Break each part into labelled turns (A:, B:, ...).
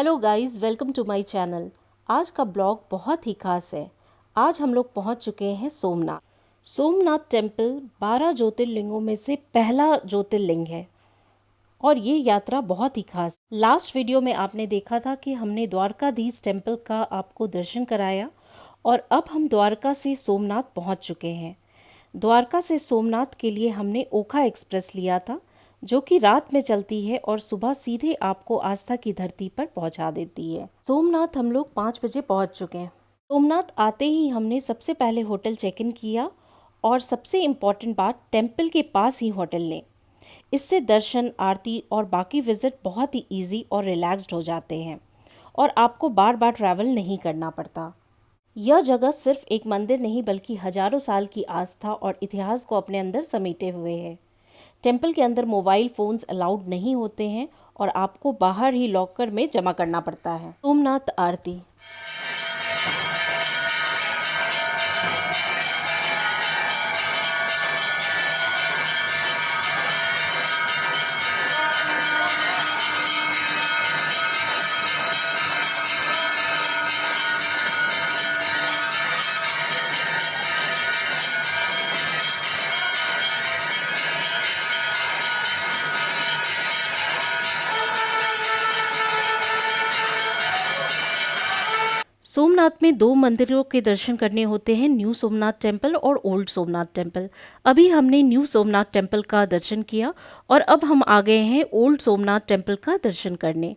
A: Hello guys, welcome to my channel. आज का blog बहुत ही खास है। आज हम लोग पहुंच चुके हैं सोमनाथ। सोमनाथ टेम्पल 12 ज्योतिर्लिंगों में से पहला ज्योतिर्लिंग है और ये यात्रा बहुत ही खास। लास्ट वीडियो में आपने देखा था कि हमने द्वारकाधीश टेम्पल का आपको दर्शन कराया और अब हम द्वारका से सोमनाथ पहुंच चुके हैं। द्वारका से सोमनाथ के लिए हमने ओखा एक्सप्रेस लिया था, जो कि रात में चलती है और सुबह सीधे आपको आस्था की धरती पर पहुंचा देती है। सोमनाथ हम लोग 5 बजे पहुंच चुके हैं। सोमनाथ आते ही हमने सबसे पहले होटल चेक इन किया और सबसे इम्पॉर्टेंट बात, टेम्पल के पास ही होटल लें। इससे दर्शन, आरती और बाकी विजिट बहुत ही ईजी और रिलैक्स्ड हो जाते हैं और आपको बार बार ट्रैवल नहीं करना पड़ता। यह जगह सिर्फ एक मंदिर नहीं बल्कि हजारों साल की आस्था और इतिहास को अपने अंदर समेटे हुए है। टेम्पल के अंदर मोबाइल फ़ोन्स अलाउड नहीं होते हैं और आपको बाहर ही लॉकर में जमा करना पड़ता है। सोमनाथ आरती। सोमनाथ में 2 मंदिरों के दर्शन करने होते हैं, न्यू सोमनाथ टेम्पल और ओल्ड सोमनाथ टेम्पल। अभी हमने न्यू सोमनाथ टेम्पल का दर्शन किया और अब हम आ गए हैं ओल्ड सोमनाथ टेम्पल का दर्शन करने।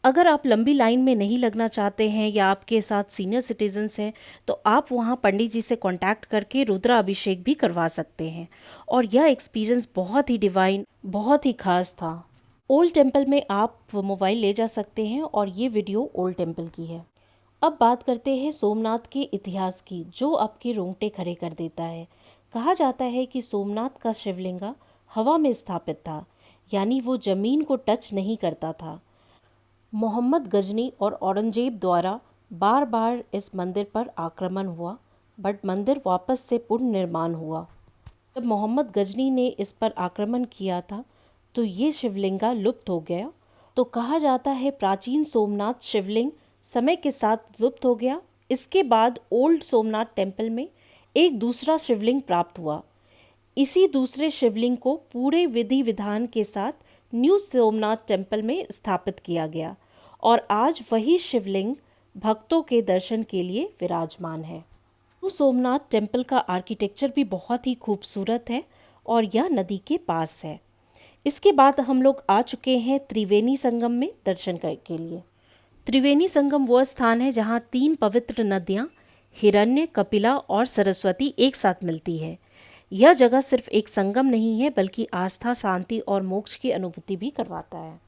A: अगर आप लंबी लाइन में नहीं लगना चाहते हैं या आपके साथ सीनियर सिटीजन्स हैं तो आप वहां पंडित जी से कांटेक्ट करके रुद्राभिषेक भी करवा सकते हैं और यह एक्सपीरियंस बहुत ही डिवाइन, बहुत ही खास था। ओल्ड टेम्पल में आप मोबाइल ले जा सकते हैं और ये वीडियो ओल्ड टेम्पल की है। अब बात करते हैं सोमनाथ के इतिहास की, जो आपके रोंगटे खड़े कर देता है। कहा जाता है कि सोमनाथ का शिवलिंगा हवा में स्थापित था, यानी वो जमीन को टच नहीं करता था। मोहम्मद गजनी और औरंगजेब द्वारा बार बार इस मंदिर पर आक्रमण हुआ, बट मंदिर वापस से पुनर्निर्माण हुआ। जब मोहम्मद गजनी ने इस पर आक्रमण किया था तो ये शिवलिंगा लुप्त हो गया। तो कहा जाता है प्राचीन सोमनाथ शिवलिंग समय के साथ लुप्त हो गया। इसके बाद ओल्ड सोमनाथ टेम्पल में एक दूसरा शिवलिंग प्राप्त हुआ। इसी दूसरे शिवलिंग को पूरे विधि विधान के साथ न्यू सोमनाथ टेम्पल में स्थापित किया गया और आज वही शिवलिंग भक्तों के दर्शन के लिए विराजमान है। न्यू सोमनाथ टेम्पल का आर्किटेक्चर भी बहुत ही खूबसूरत है और यह नदी के पास है। इसके बाद हम लोग आ चुके हैं त्रिवेणी संगम में दर्शन के लिए। त्रिवेणी संगम वह स्थान है जहाँ 3 पवित्र नदियाँ हिरण्य, कपिला और सरस्वती एक साथ मिलती है। यह जगह सिर्फ एक संगम नहीं है बल्कि आस्था, शांति और मोक्ष की अनुभूति भी करवाता है।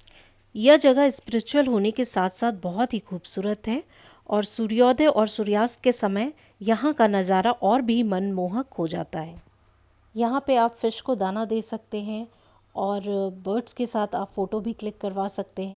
A: यह जगह स्पिरिचुअल होने के साथ साथ बहुत ही खूबसूरत है और सूर्योदय और सूर्यास्त के समय यहाँ का नज़ारा और भी मनमोहक हो जाता है। यहाँ पे आप फिश को दाना दे सकते हैं और बर्ड्स के साथ आप फ़ोटो भी क्लिक करवा सकते हैं।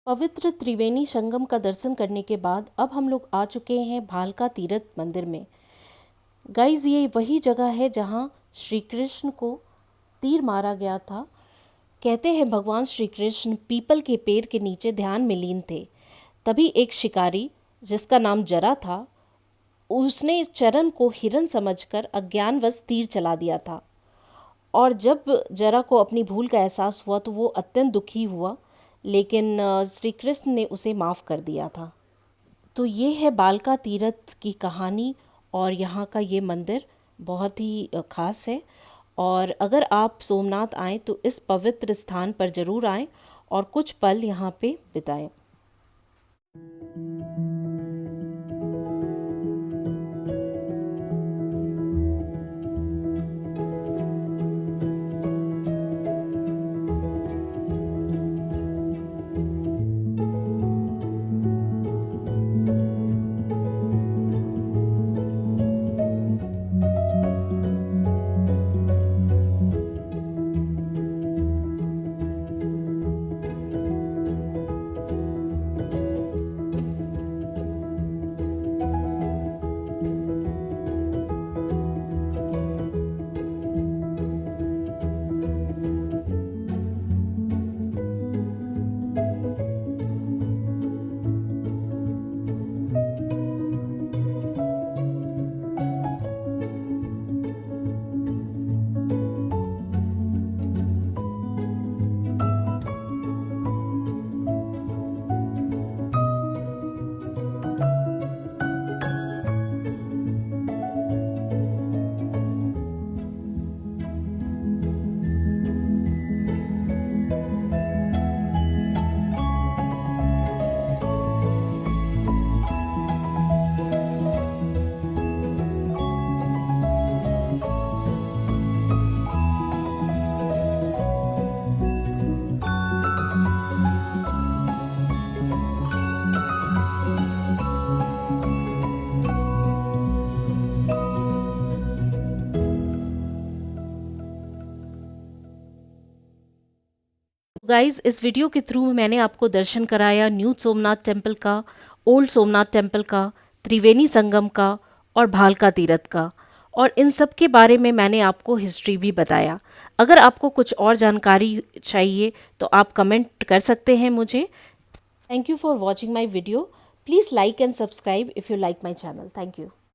A: पवित्र त्रिवेणी संगम का दर्शन करने के बाद अब हम लोग आ चुके हैं भालका तीर्थ मंदिर में। गाइज, ये वही जगह है जहाँ श्री कृष्ण को तीर मारा गया था। कहते हैं भगवान श्री कृष्ण पीपल के पेड़ के नीचे ध्यान में लीन थे। तभी एक शिकारी जिसका नाम जरा था, उसने इस चरण को हिरन समझकर अज्ञानवश तीर चला दिया था और जब जरा को अपनी भूल का एहसास हुआ तो वो अत्यंत दुखी हुआ, लेकिन श्री कृष्ण ने उसे माफ़ कर दिया था। तो ये है भालका तीर्थ की कहानी और यहाँ का ये मंदिर बहुत ही ख़ास है और अगर आप सोमनाथ आएँ तो इस पवित्र स्थान पर ज़रूर आएँ और कुछ पल यहाँ पे बिताएं। गाइज, इस वीडियो के थ्रू मैंने आपको दर्शन कराया न्यू सोमनाथ टेम्पल का, ओल्ड सोमनाथ टेम्पल का, त्रिवेणी संगम का और भालका तीरथ का, और इन सब के बारे में मैंने आपको हिस्ट्री भी बताया। अगर आपको कुछ और जानकारी चाहिए तो आप कमेंट कर सकते हैं मुझे। Thank you for watching my video. Please like and subscribe if you like my channel. Thank you.